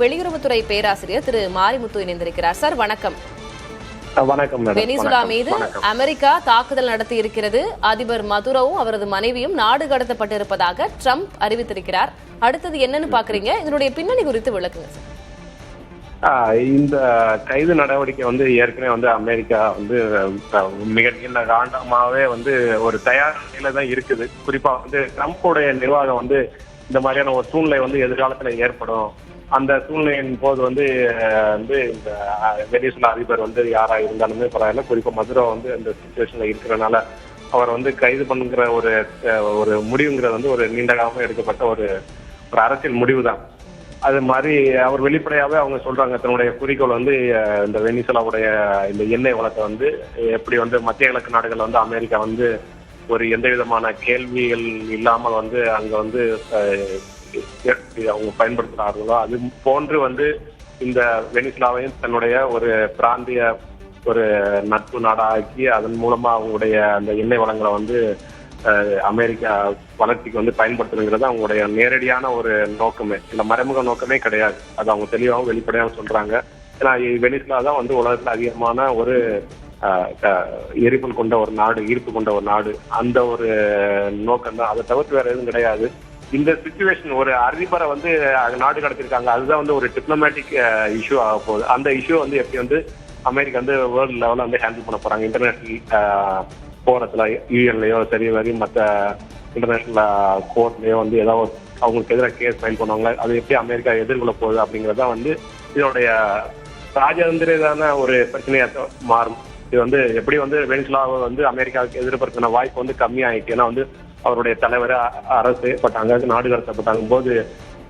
வெளியுறவுத்துறை பேராசிரியர் திரு மாரிமுத்து இணைந்திருக்கிறார். சார் வணக்கம். வணக்கம். வெனிசுலா மீது அமெரிக்கா தாக்குதல் நடத்தி இருக்கிறது. அதிபர் மதுரோவும் அவரது மனைவியும் நாடு கடத்தப்பட்டிருப்பதாக ட்ரம்ப் அறிவித்திருக்கிறார். அடுத்தது என்னன்னு பாக்குறீங்க? இதனுடைய பின்னணி குறித்து விளக்குங்க சார். இந்த கைது நடவடிக்கை ஏற்கனவே அமெரிக்கா மிக நீண்ட காண்டமாவே ஒரு தயார் நிலையில தான் இருக்குது. குறிப்பா ட்ரம்ப்புடைய நிர்வாகம் இந்த மாதிரியான ஒரு சூழ்நிலை எதிர்காலத்துல ஏற்படும். அந்த சூழ்நிலையின் போது இந்த வெனிசுலா அதிபர் யாரா இருந்தாலுமே பரவாயில்ல, குறிப்பா மதுரோ அந்த சிச்சுவேஷன்ல இருக்கிறனால அவர் கைது பண்ணுங்கிற ஒரு முடிவுங்கிறது ஒரு நீண்ட காலமா எடுக்கப்பட்ட ஒரு அரசியல் முடிவு தான். அது மாதிரி அவர் வெளிப்படையாவே அவங்க சொல்றாங்க, தன்னுடைய குறிக்கோள் இந்த வெனிசுலாவுடைய இந்த எண்ணெய் வளத்தை எப்படி மத்திய கிழக்கு நாடுகள் அமெரிக்கா ஒரு எந்த விதமான கேள்விகள் இல்லாமல் அங்க அவங்க பயன்படுத்துறார்களோ அது போன்று இந்த வெனிசுலாவையும் தன்னுடைய ஒரு பிராந்திய ஒரு நட்பு நாடாக்கி அதன் மூலமா அவங்களுடைய அந்த எண்ணெய் வளங்களை அமெரிக்கா வளர்ச்சிக்கு பயன்படுத்துறதுங்கிறது அவங்களுடைய நேரடியான ஒரு நோக்கமே, இந்த மறைமுக நோக்கமே கிடையாது. அது அவங்க தெளிவாகவும் வெளிப்படையாகவும் சொல்றாங்க. ஏன்னா வெனிசுலா தான் உலகத்துல அதிகமான ஒரு எரிபொருள் கொண்ட ஒரு நாடு, ஈர்ப்பு கொண்ட ஒரு நாடு. அந்த ஒரு நோக்கம் தான், அதை தவிர்த்து வேற எதுவும் கிடையாது. இந்த சிச்சுவேஷன் ஒரு அதிபரை நாடு கடத்திருக்காங்க, அதுதான் ஒரு டிப்ளமேட்டிக் இஷ்யூ ஆக போகுது. அந்த இஷ்யூ எப்படி அமெரிக்கா வேர்ல்டு லெவலில் ஹேண்டில் பண்ண போறாங்க. இன்டர்நேஷனல் போரத்துல யூஎன்லயோ சரி வரி மற்ற இன்டர்நேஷனல் கோர்ட்லயோ ஏதாவது அவங்களுக்கு எதிராக கேஸ் ஃபைல் பண்ணுவாங்க, அது எப்படி அமெரிக்கா எதிர்கொள்ள போகுது அப்படிங்கறதான் இதனுடைய ராஜதந்திரமான ஒரு பிரச்சனையா மாறும். இது எப்படி வெனிசுலாவை அமெரிக்காவுக்கு எதிர்பார்க்கிற வாய்ப்பு கம்மியாயிட்டு. ஏன்னா அவருடைய தலைவர் அரசு பட்டாங்க, நாடு கடத்தப்பட்டாங்க போது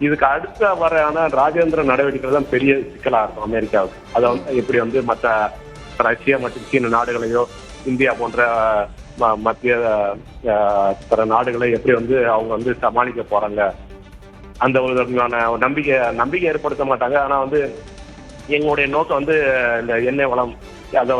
இதுக்கு அடுத்த வரையான ராஜேந்திர நடவடிக்கை தான் பெரிய சிக்கலா இருக்கும் அமெரிக்காவுக்கு. அதை எப்படி மற்ற ரஷ்யா மற்றும் சீன நாடுகளையோ இந்தியா போன்ற மத்திய பிற நாடுகளை எப்படி அவங்க சமாளிக்க போறாங்க, அந்த ஒரு நம்பிக்கை ஏற்படுத்த மாட்டாங்க. ஆனா எங்களுடைய நோக்கம் இந்த எண்ணெய் வளம் அதை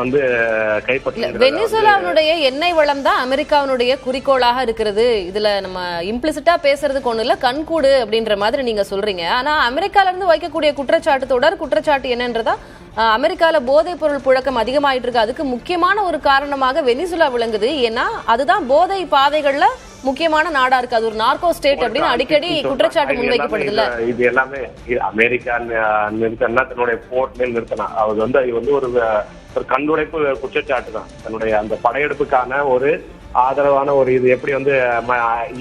கைப்பற்ற. வெனிசுலாவுடைய எண்ணெய் வளம் தான் அமெரிக்காவுடைய குறிக்கோளாக இருக்கிறது. இதுல நம்ம இம்ப்ளிசிட்டா பேசுறதுக்கு ஒண்ணு இல்ல, கண்கூடு அப்படின்ற மாதிரி நீங்க சொல்றீங்க. ஆனா அமெரிக்கால இருந்து வைக்கக்கூடிய குற்றச்சாட்டு, தொடர் குற்றச்சாட்டு என்னன்றதா, அமெரிக்கால போதைப் பொருள் புழக்கம் அதிகமாயிட்டு இருக்கு. அதுக்கு முக்கியமான ஒரு காரணமாக வெனிசுலா விளங்குது. ஏன்னா அதுதான் போதை பாதைகள்ல முக்கியமான நாடா இருக்கு. அது ஒரு நார்கோ ஸ்டேட் அப்படின்னு அடிக்கடி குற்றச்சாட்டு முன்வைக்கப்படுது. இல்ல இது எல்லாமே அமெரிக்கா நிறுத்தினா தன்னுடைய போர்ட் மேல் நிறுத்தினா அது ஒரு கண்டுடைப்பு குற்றச்சாட்டு தான். தன்னுடைய அந்த படையெடுப்புக்கான ஒரு ஆதரவான ஒரு இது எப்படி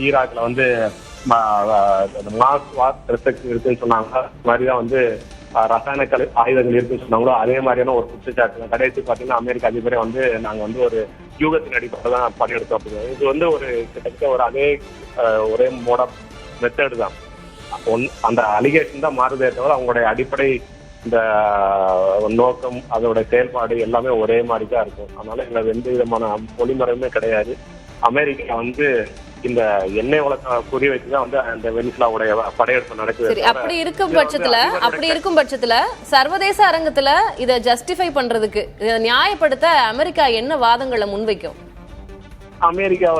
ஈராக்ல மாஸ் வார் இருக்குன்னு சொன்னாங்க, மாதிரிதான் ரசாயன ஆயுதங்கள் இருக்குன்னு சொன்னாங்களோ அதே மாதிரியான ஒரு குற்றச்சாட்டு. கடைசி பாத்தீங்கன்னா அமெரிக்க அதிபரே நாங்க ஒரு யூகத்தின் அடிப்படையில் தான் படையெடுத்தோம் அப்படின்னு. இது ஒரு கிட்டத்தட்ட ஒரு அதே ஒரே மோட மெத்தடு தான். அந்த அலிகேஷன் தான் மாறுதே தவிர அவங்களுடைய அடிப்படை இந்த நோக்கம் அதோட செயல்பாடு எல்லாமே ஒரே மாதிரி தான் இருக்கும். அதனால எங்களுக்கு எந்த விதமான பொலிமரமே கிடையாது. அமெரிக்கா இந்த எண்ணெய் வளத்தை குறி வச்சுதான் அந்த வெனிசுலாவுடைய படையெடுப்பு நடக்குது. அப்படி இருக்கும் பட்சத்துல சர்வதேச அரங்கத்துல இதை ஜஸ்டிஃபை பண்றதுக்கு, இதை நியாயப்படுத்த அமெரிக்கா என்ன வாதங்களை முன்வைக்கும்? அமெரிக்கா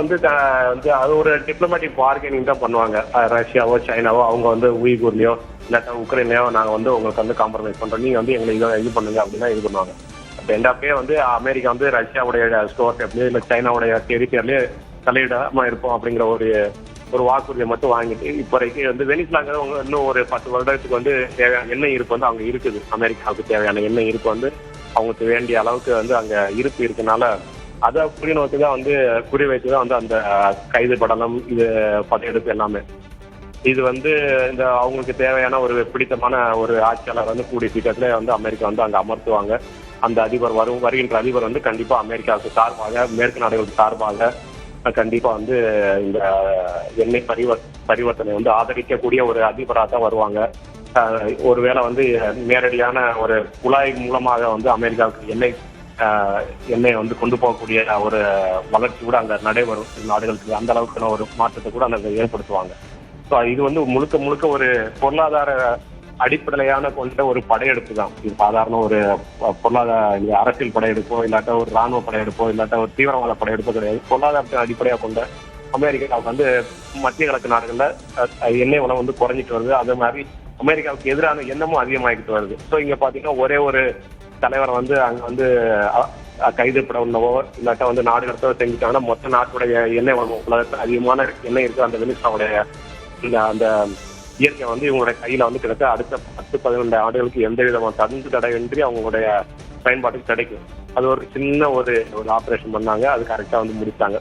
அது ஒரு டிப்ளமேட்டிக் பார்கெனிங் தான் பண்ணுவாங்க. ரஷ்யாவோ சைனாவோ அவங்க உய்கூர்லயோ இல்லாட்டா உக்ரைன்லயோ நாங்க உங்களுக்கு காம்ப்ரமைஸ் பண்றோம், நீங்க எங்களை இது பண்ணுங்க அப்படின்னா இது பண்ணுவாங்க. எண்ட் ஆஃப் டே அமெரிக்கா ரஷ்யாவுடைய ஸ்டோர் எப்படியோ இல்ல சைனாவுடைய டெரிட்டரியிலே தலையிடாம இருப்போம் அப்படிங்கிற ஒரு வாக்குறுதியை மட்டும் வாங்கிட்டு இப்போதைக்கு வெனிசுலாங்க இன்னும் ஒரு 10 வருடத்துக்கு தேவையான எண்ணெய் இருப்பு அங்க இருக்குது. அமெரிக்காவுக்கு தேவையான எண்ணெய் இருப்பு அவங்களுக்கு வேண்டிய அளவுக்கு அங்க இருப்பு இருக்கனால அதை குறி நோக்கி தான் குறி வைத்துதான் அந்த கைது படலம், இது படையெடுப்பு எல்லாமே. இது இந்த அவங்களுக்கு தேவையான ஒரு பிடித்தமான ஒரு ஆட்சியாளர் கூடிய சீக்கிரத்துல அமெரிக்கா அங்க அமர்த்துவாங்க. அந்த அதிபர் வருகின்ற அதிபர் கண்டிப்பா அமெரிக்காவுக்கு சார்பாக, மேற்கு நாடுகளுக்கு சார்பாக கண்டிப்பா இந்த எண்ணெய் பரிவர்த்தனை ஆதரிக்கக்கூடிய ஒரு அதிபராக தான் வருவாங்க. ஒருவேளை நேரடியான ஒரு குழாய் மூலமாக அமெரிக்காவுக்கு எண்ணெய் கொண்டு போகக்கூடிய ஒரு வளர்ச்சி கூட அங்க நடைபெறும். நாடுகளுக்கு அந்த அளவுக்கு ஒரு மாற்றத்தை கூட அங்க ஏற்படுத்துவாங்க. ஸோ இது முழுக்க ஒரு பொருளாதார அடிப்படையான கொண்ட ஒரு படையெடுப்பு தான். இது சாதாரண ஒரு பொருளாதார அரசியல் படையெடுப்போ இல்லாட்டா ஒரு ராணுவ படையெடுப்போ இல்லாட்டா ஒரு தீவிரவாத படையெடுப்போ கிடையாது. பொருளாதாரத்தை அடிப்படையாக கொண்ட அமெரிக்கா மத்திய கிழக்கு நாடுகள்ல எண்ணெய் வளம் குறைஞ்சிட்டு வருது. அதே மாதிரி அமெரிக்காவுக்கு எதிரான எண்ணமும் அதிகமாகிட்டு வருது. ஸோ இங்க பாத்தீங்கன்னா ஒரே ஒரு தலைவர் வந்து அங்க வந்து கைது பண்ணவோ இல்லாட்டா வந்து நாடு கடத்தவோ செஞ்சுட்டாங்கன்னா மொத்த நாட்டுடைய எண்ணெய் உலகத்துல அதிகமான எண்ணெய் இருக்கு அந்த வெனிசுலாவுடைய அந்த இயற்கை வந்து இவங்களுடைய கையில வந்து கிட்டத்தட்ட அடுத்த 10-12 ஆண்டுகளுக்கு எந்த விதமான தடையின்றி அவங்களுடைய பயன்பாட்டுக்கு கிடைக்கும். அது ஒரு சின்ன ஒரு ஆபரேஷன் பண்ணாங்க, அது கரெக்டா வந்து முடிச்சாங்க.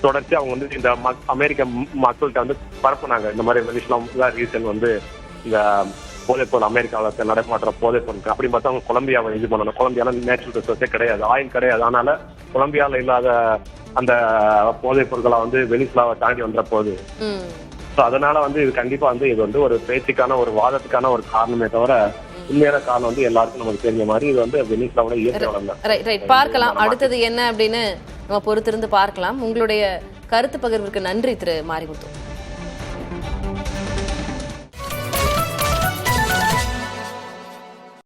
தொடர்ச்சி அவங்க வந்து இந்த அமெரிக்க மக்கள்கிட்ட வந்து பரப்புனாங்க இந்த மாதிரி வெனிசுலா ரீசன் வந்து இந்த போதைப்பொருள் அமெரிக்காவில் நடைமாற்ற போதைப்பொருள் அப்படி பார்த்தா அவங்க கொலம்பியாவை இது பண்ணணும். கொலம்பியால நேச்சுரல் ரிசோர்ஸே கிடையாது, ஆயில் கிடையாது. அதனால கொலம்பியாவில் இல்லாத அந்த போதைப் பொருட்களை வந்து வெனிசுலாவை தாண்டி வந்த போது ஸோ அதனால வந்து இது கண்டிப்பா வந்து இது வந்து ஒரு பேச்சுக்கான ஒரு வாதத்துக்கான ஒரு காரணமே தவிர உண்மையான காரணம் வந்து எல்லாருக்கும் நமக்கு தெரிஞ்ச மாதிரி இது வந்து வெனிசுலாவோட இயற்கை வளம் தான். பார்க்கலாம் அடுத்தது என்ன அப்படின்னு நம்ம பொறுத்திருந்து பார்க்கலாம். உங்களுடைய கருத்து பகிர்வுக்கு நன்றி திரு மாரிமுத்து.